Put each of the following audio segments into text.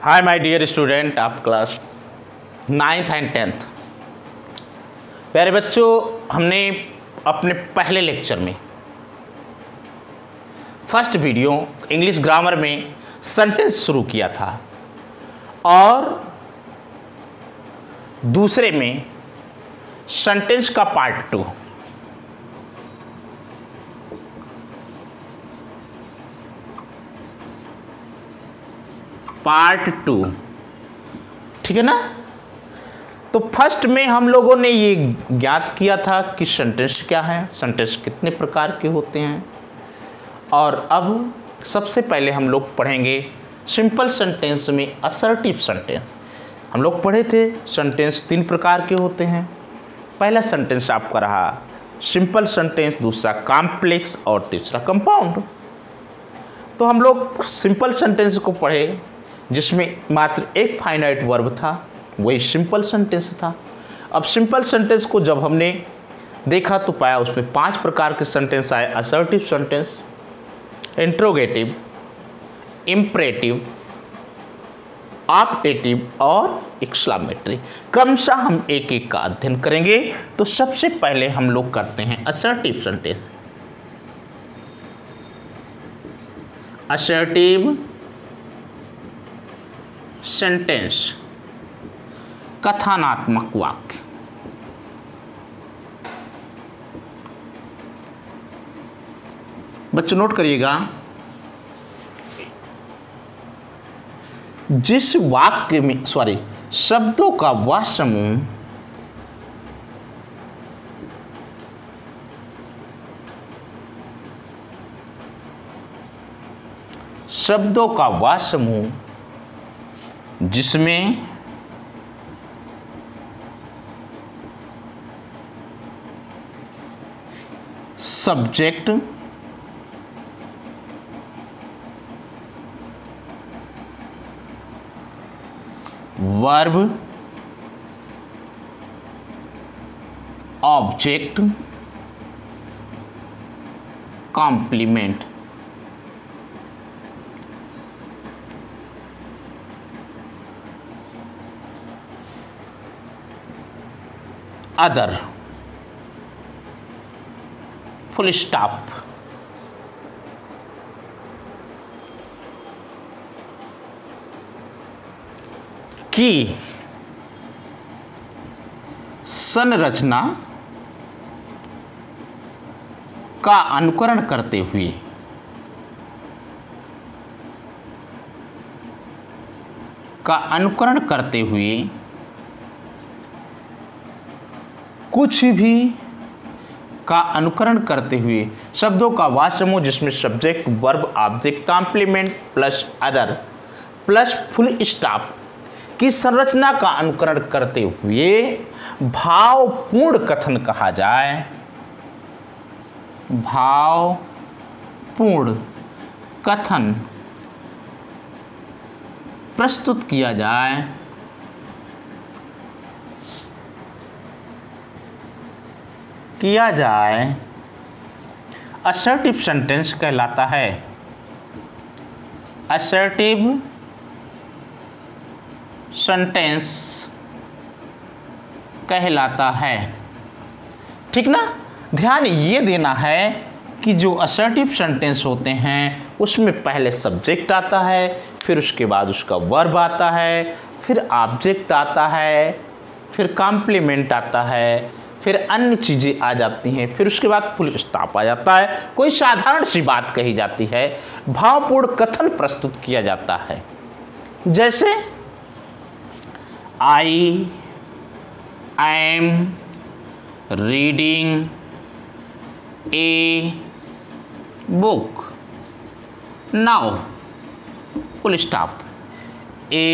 Hi my dear student of class 9th and 10th। प्यारे बच्चों, हमने अपने पहले लेक्चर में फर्स्ट वीडियो इंग्लिश ग्रामर में सेंटेंस शुरू किया था और दूसरे में सेंटेंस का पार्ट 2। पार्ट 2, ठीक है ना। तो फर्स्ट में हम लोगों ने ये ज्ञात किया था कि सेंटेंस क्या है, सेंटेंस कितने प्रकार के होते हैं। और अब सबसे पहले हम लोग पढ़ेंगे सिंपल सेंटेंस में असर्टिव सेंटेंस। हम लोग पढ़े थे सेंटेंस 3 प्रकार के होते हैं। पहला सेंटेंस आपका रहा सिंपल सेंटेंस, दूसरा कॉम्प्लेक्स और तीसरा कंपाउंड। तो हम लोग सिंपल सेंटेंस को पढ़े जिसमें मात्र एक फाइनाइट वर्ब था, वही सिंपल सेंटेंस था। अब सिंपल सेंटेंस को जब हमने देखा तो पाया उसमें 5 प्रकार के सेंटेंस आए। Assertive sentence, interrogative, imperative, optative और एक्सक्लेमेटरी। क्रमशः हम एक एक का अध्ययन करेंगे। तो सबसे पहले हम लोग करते हैं असर्टिव सेंटेंस। असर्टिव सेंटेंस, कथनात्मक वाक्य। बच्चों नोट करिएगा, जिस वाक्य में शब्दों का वह समूह जिसमें subject, verb, object, complement, other, full stop, की संरचना का अनुकरण करते हुए कुछ भी का अनुकरण करते हुए शब्दों का वह समूह जिसमें subject, verb, object, complement plus other plus full stop की संरचना का अनुकरण करते हुए भावपूर्ण कथन कहा जाए। भावपूर्ण कथन प्रस्तुत किया जाए असर्टिव सेंटेंस कहलाता है। असर्टिव सेंटेंस कहलाता है, ठीक ना। ध्यान ये देना है कि जो असर्टिव सेंटेंस होते हैं उसमें पहले सब्जेक्ट आता है, फिर उसके बाद उसका वर्ब आता है, फिर ऑब्जेक्ट आता है, फिर कॉम्प्लीमेंट आता है, फिर अन्य चीज़ें आ जाती हैं, फिर उसके बाद फुल स्टॉप आ जाता है। कोई साधारण सी बात कही जाती है, भावपूर्ण कथन प्रस्तुत किया जाता है। जैसे I am reading a book now, full stop. A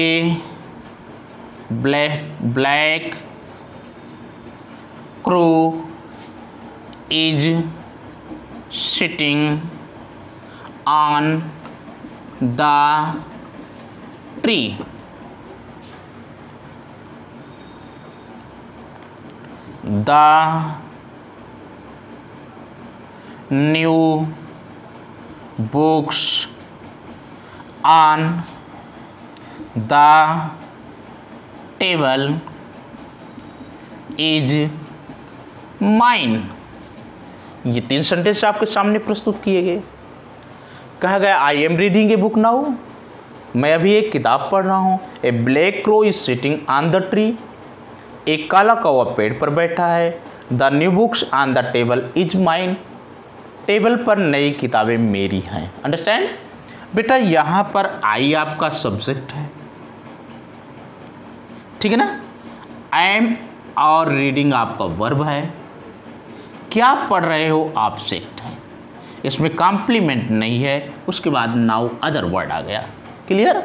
black crow is sitting on the tree. The new books on the table is mine. ये 3 सेंटेंस आपके सामने प्रस्तुत किए गए। कहा गया I am reading a book now, मैं अभी एक किताब पढ़ रहा हूँ। A black crow is sitting on the tree, एक काला कौवा पेड़ पर बैठा है। The new books on the table is mine, table पर नई किताबें मेरी हैं। अंडरस्टैंड बेटा, यहाँ पर आई आपका सब्जेक्ट है, ठीक है ना। आई एम और रीडिंग आपका वर्ब है, क्या पढ़ रहे हो ऑब्जेक्ट है, इसमें कॉम्प्लीमेंट नहीं है। उसके बाद नाउ अदर वर्ड आ गया। क्लियर।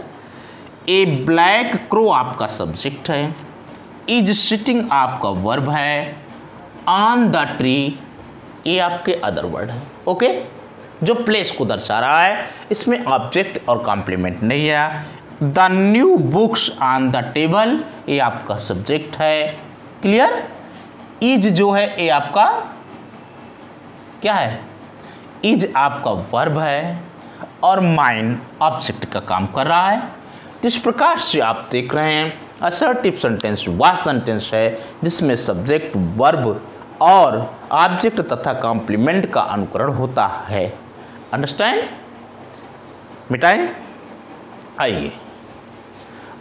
ए ब्लैक क्रो आपका सब्जेक्ट है, इज सिटिंग आपका वर्ब है, ऑन द ट्री ये आपके अदर वर्ड है। ओके, जो प्लेस को दर्शा रहा है, इसमें ऑब्जेक्ट और कॉम्प्लीमेंट नहीं है। The new books on the table ये आपका सब्जेक्ट है। क्लियर। इज जो है ये आपका क्या है, इज आपका वर्ब है और माइन ऑब्जेक्ट का काम कर रहा है। जिस प्रकार से आप देख रहे हैं असर्टिव सेंटेंस वह सेंटेंस है जिसमें सब्जेक्ट, वर्ब और ऑब्जेक्ट तथा कॉम्प्लीमेंट का अनुकरण होता है। अंडरस्टैंड। मिटाएं। आइए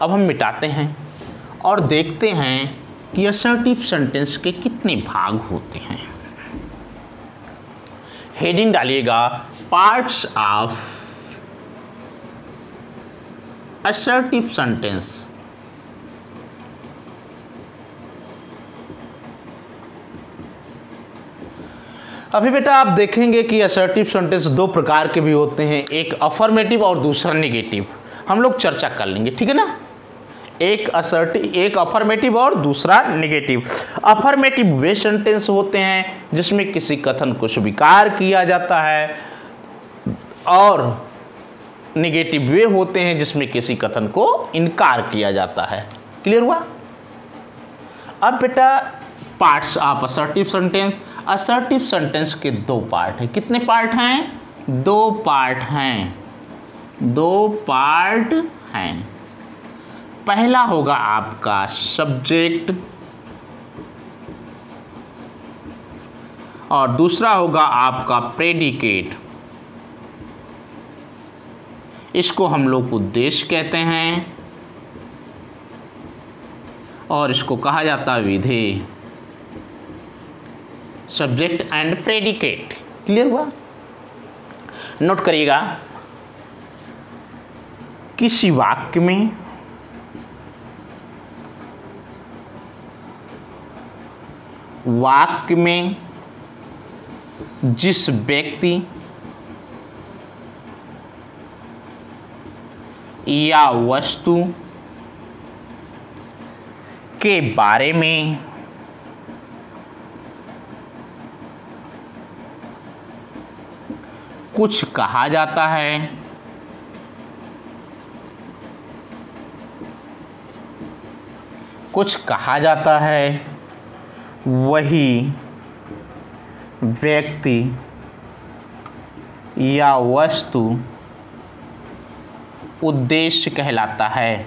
अब हम मिटाते हैं और देखते हैं कि असर्टिव सेंटेंस के कितने भाग होते हैं। हेडिंग डालिएगा पार्ट्स ऑफ असर्टिव सेंटेंस। अभी बेटा आप देखेंगे कि असर्टिव सेंटेंस 2 प्रकार के भी होते हैं, एक अफर्मेटिव और दूसरा नेगेटिव। हम लोग चर्चा कर लेंगे, ठीक है ना। एक अफर्मेटिव और दूसरा नेगेटिव। अफर्मेटिव वे सेंटेंस होते हैं जिसमें किसी कथन को स्वीकार किया जाता है, और नेगेटिव वे होते हैं जिसमें किसी कथन को इनकार किया जाता है। क्लियर हुआ। अब बेटा parts of assertive sentence. Assertive sentence के 2 पार्ट हैं। कितने पार्ट हैं? 2 पार्ट हैं। 2 पार्ट हैं। पहला होगा आपका सब्जेक्ट और दूसरा होगा आपका प्रेडिकेट। इसको हम लोग उद्देश्य कहते हैं और इसको कहा जाता है विधेय। Subject and predicate. क्लियर हुआ। नोट करिएगा, किसी वाक्य में जिस व्यक्ति या वस्तु के बारे में कुछ कहा जाता है, वही व्यक्ति या वस्तु उद्देश्य कहलाता है।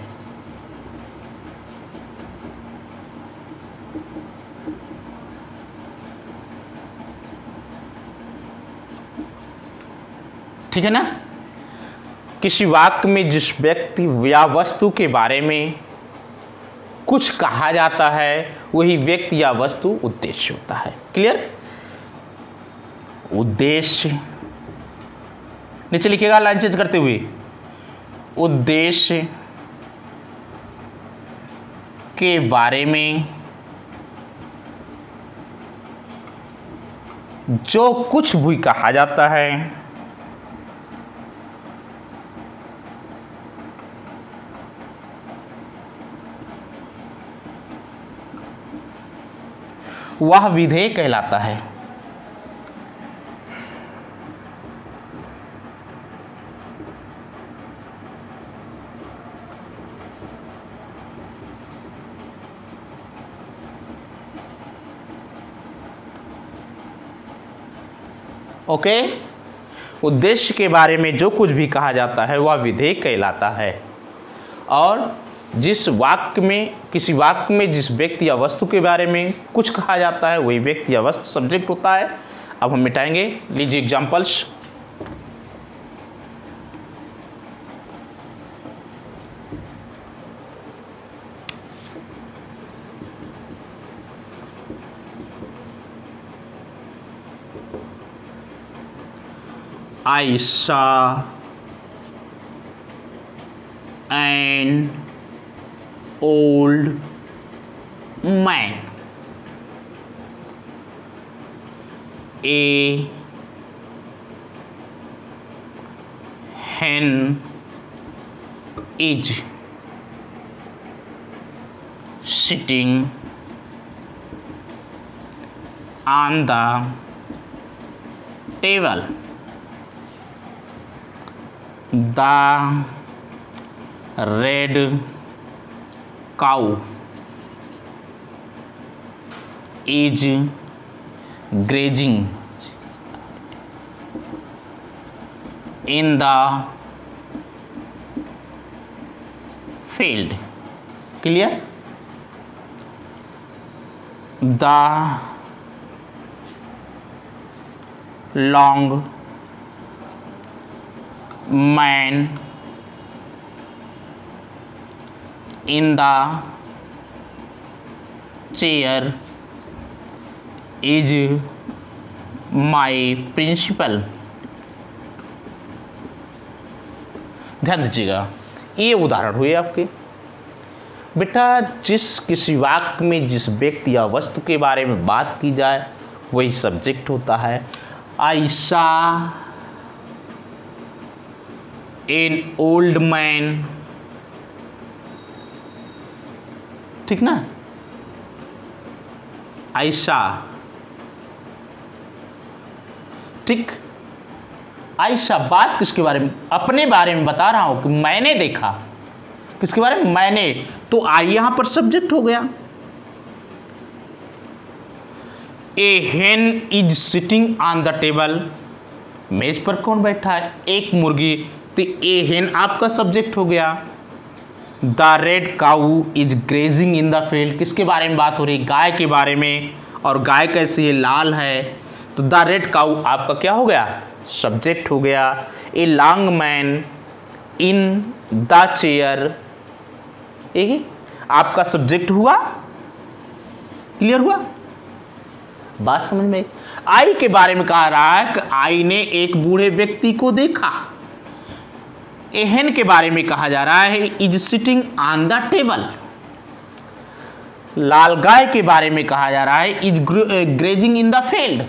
ठीक है ना। किसी वाक्य में जिस व्यक्ति या वस्तु के बारे में कुछ कहा जाता है वही व्यक्ति या वस्तु उद्देश्य होता है। क्लियर। उद्देश्य नीचे लिखिएगा लाइन चेंज करते हुए। उद्देश्य के बारे में जो कुछ भी कहा जाता है वह विधेय कहलाता है। ओके। उद्देश्य के बारे में जो कुछ भी कहा जाता है वह विधेय कहलाता है। और जिस वाक्य में, किसी वाक्य में जिस व्यक्ति या वस्तु के बारे में कुछ कहा जाता है वही व्यक्ति या वस्तु सब्जेक्ट होता है। अब हम मिटाएंगे, लीजिए examples. I saw an old man. A hen is sitting on the table. The red cow is grazing in the field. Clear? The long man in the chair is my principal. ध्यान दीजिएगा, ये उदाहरण हुए आपके। बेटा जिस किसी वाक्य में जिस व्यक्ति या वस्तु के बारे में बात की जाए वही सब्जेक्ट होता है। I saw an old man, ठीक ना, I saw, ठीक। I saw बात किसके बारे में, अपने बारे में बता रहा हूं कि मैंने देखा, किसके बारे में, मैंने, तो I यहां पर सब्जेक्ट हो गया। A hen is sitting on the table, मेज पर कौन बैठा है, एक मुर्गी, तो ए hen आपका सब्जेक्ट हो गया। The red cow is grazing in the field, किसके बारे में बात हो रही, गाय के बारे में, और गाय कैसी है, लाल है, तो द रेड काऊ आपका क्या हो गया, सब्जेक्ट हो गया। A long man in the chair, ये आपका सब्जेक्ट हुआ। क्लियर हुआ, बात समझ में। आई के बारे में कहा रहा है कि आई ने एक बूढ़े व्यक्ति को देखा। एहन के बारे में कहा जा रहा है is sitting on the table. लाल गाय के बारे में कहा जा रहा है is grazing in the field.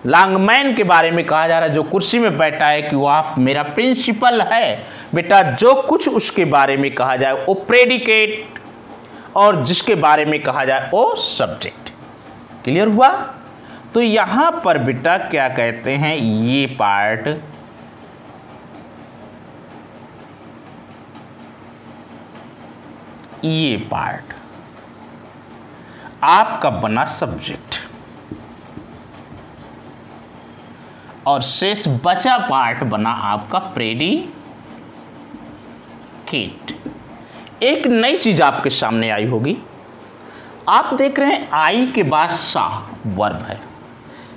Longman के बारे में कहा जा रहा है जो कुर्सी में बैठा है कि वह मेरा प्रिंसिपल है। बेटा जो कुछ उसके बारे में कहा जाए वो प्रेडिकेट, और जिसके बारे में कहा जाए वो सब्जेक्ट। क्लियर हुआ। तो यहां पर बेटा क्या कहते हैं, ये पार्ट आपका बना सब्जेक्ट, और शेष बचा पार्ट बना आपका प्रेडिकेट। एक नई चीज आपके सामने आई होगी, आप देख रहे हैं आई के बाद सा वर्ब है,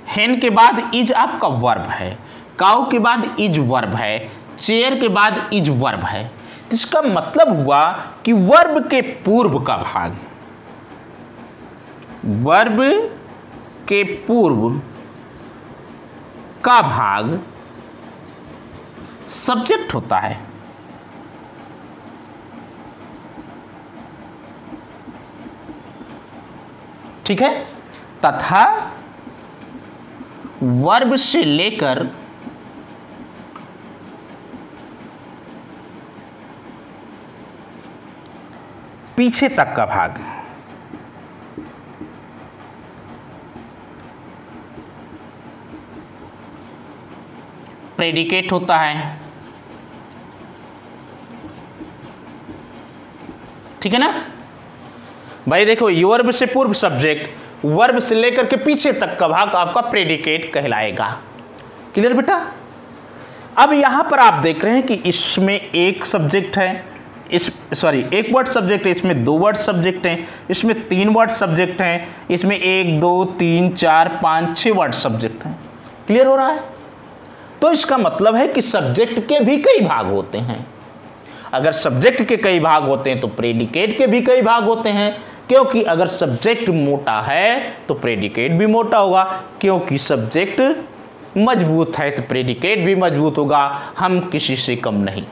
हेन के बाद इज आपका वर्ब है, काउ के बाद इज वर्ब है, चेयर के बाद इज वर्ब है। इसका मतलब हुआ कि वर्ब के पूर्व का भाग, वर्ब के पूर्व का भाग सब्जेक्ट होता है। ठीक है, तथा वर्ब से लेकर पीछे तक का भाग प्रेडिकेट होता है। ठीक है ना भाई, देखो ये वर्ब से पूर्व सब्जेक्ट, वर्ब से लेकर के पीछे तक का भाग आपका प्रेडिकेट कहलाएगा। क्लियर बेटा। अब यहां पर आप देख रहे हैं कि इसमें एक सब्जेक्ट है, एक वर्ड सब्जेक्ट है, इसमें 2 वर्ड सब्जेक्ट हैं, इसमें 3 वर्ड सब्जेक्ट हैं, इसमें 1 2 3 4 5 6 वर्ड सब्जेक्ट हैं। क्लियर हो रहा है? तो इसका मतलब है कि सब्जेक्ट के भी कई भाग होते हैं। अगर सब्जेक्ट के कई भाग होते हैं तो प्रेडिकेट के भी कई भाग होते हैं, क्योंकि अगर सब्जेक्ट मोटा है तो प्रेडिकेट भी मोटा होगा, क्योंकि सब्जेक्ट मजबूत है तो प्रेडिकेट भी मजबूत होगा। हम किसी से कम नहीं।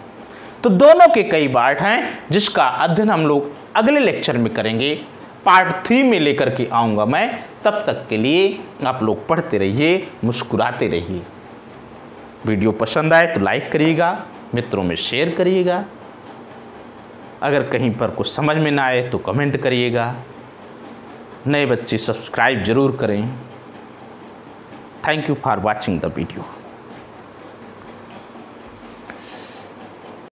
तो दोनों के कई पार्ट हैं जिसका अध्ययन हम लोग अगले लेक्चर में करेंगे। पार्ट 3 में लेकर के आऊँगा मैं। तब तक के लिए आप लोग पढ़ते रहिए, मुस्कुराते रहिए। वीडियो पसंद आए तो लाइक करिएगा, मित्रों में शेयर करिएगा। अगर कहीं पर कुछ समझ में ना आए तो कमेंट करिएगा। नए बच्चे सब्सक्राइब जरूर करें। Thank you for watching the video.